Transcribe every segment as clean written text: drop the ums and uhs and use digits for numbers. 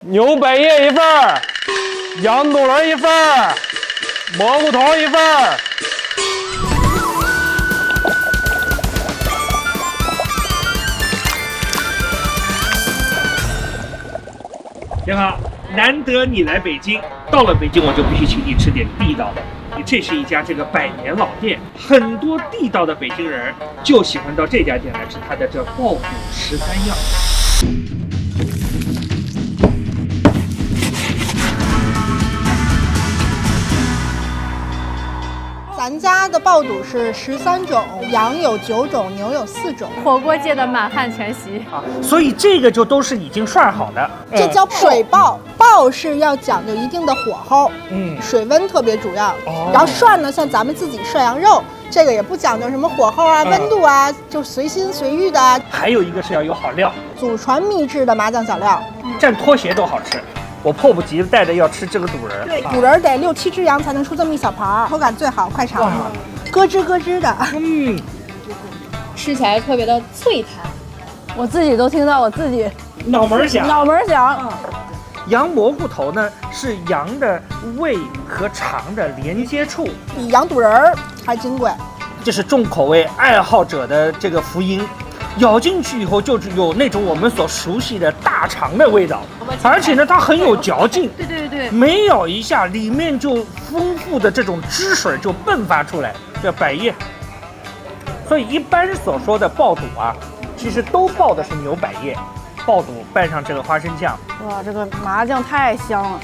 牛百叶一份儿，羊肚仁一份儿，蘑菇头一份儿。挺好，难得你来北京，到了北京我就必须请你吃点地道的。这是一家这个100年老店，很多地道的北京人就喜欢到这家店来吃它的这爆肚13样。咱家的爆肚是13种，羊有9种，牛有4种。火锅界的满汉全席啊，所以这个就都是已经涮好的，这叫水爆。爆是要讲究一定的火候，水温特别主要。然后涮呢，像咱们自己涮羊肉，这个也不讲究什么火候啊、温度啊，就随心随欲的。还有一个是要有好料，祖传秘制的麻酱小料，蘸拖鞋都好吃。我迫不及待的要吃这个肚仁。对，肚仁得6、7只羊才能出这么一小盘，口感最好，快尝。咯吱咯吱的，吃起来特别的脆弹，我自己都听到我自己脑门响。羊蘑菇头呢是羊的胃和肠的连接处，比羊肚仁还金贵。这是重口味爱好者的这个福音，咬进去以后就有那种我们所熟悉的大肠的味道，而且呢它很有嚼劲。对，每咬一下里面就丰富的这种汁水就迸发出来，叫百叶。所以一般所说的爆肚啊，其实都爆的是牛百叶。爆肚拌上这个花生酱，哇，这个麻酱太香了。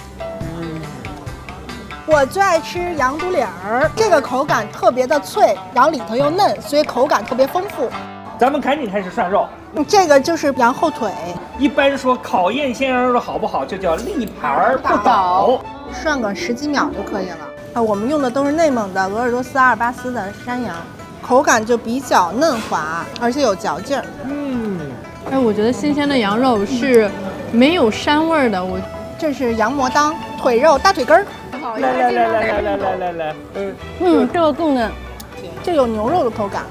我最爱吃羊肚脸儿，这个口感特别的脆，然后里头又嫩，所以口感特别丰富。咱们赶紧开始涮肉。这个就是羊后腿。一般说考验鲜羊肉好不好，就叫立盘不倒，涮个10几秒就可以了。我们用的都是内蒙的鄂尔多斯阿尔巴斯的山羊，口感就比较嫩滑，而且有嚼劲儿。我觉得新鲜的羊肉是没有膻味儿的。这是羊膜裆，腿肉大腿根儿。来，这个更嫩，这有牛肉的口感。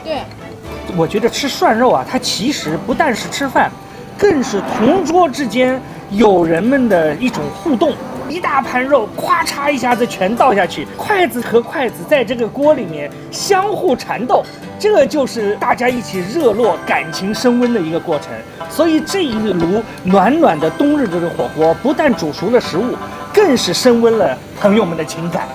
对，我觉得吃涮肉啊，它其实不但是吃饭，更是同桌之间友人们的一种互动。一大盘肉，咵嚓一下子全倒下去，筷子和筷子在这个锅里面相互缠斗，这就是大家一起热络、感情升温的一个过程。所以这一炉暖暖的冬日的火锅，不但煮熟了食物，更是升温了朋友们的情感。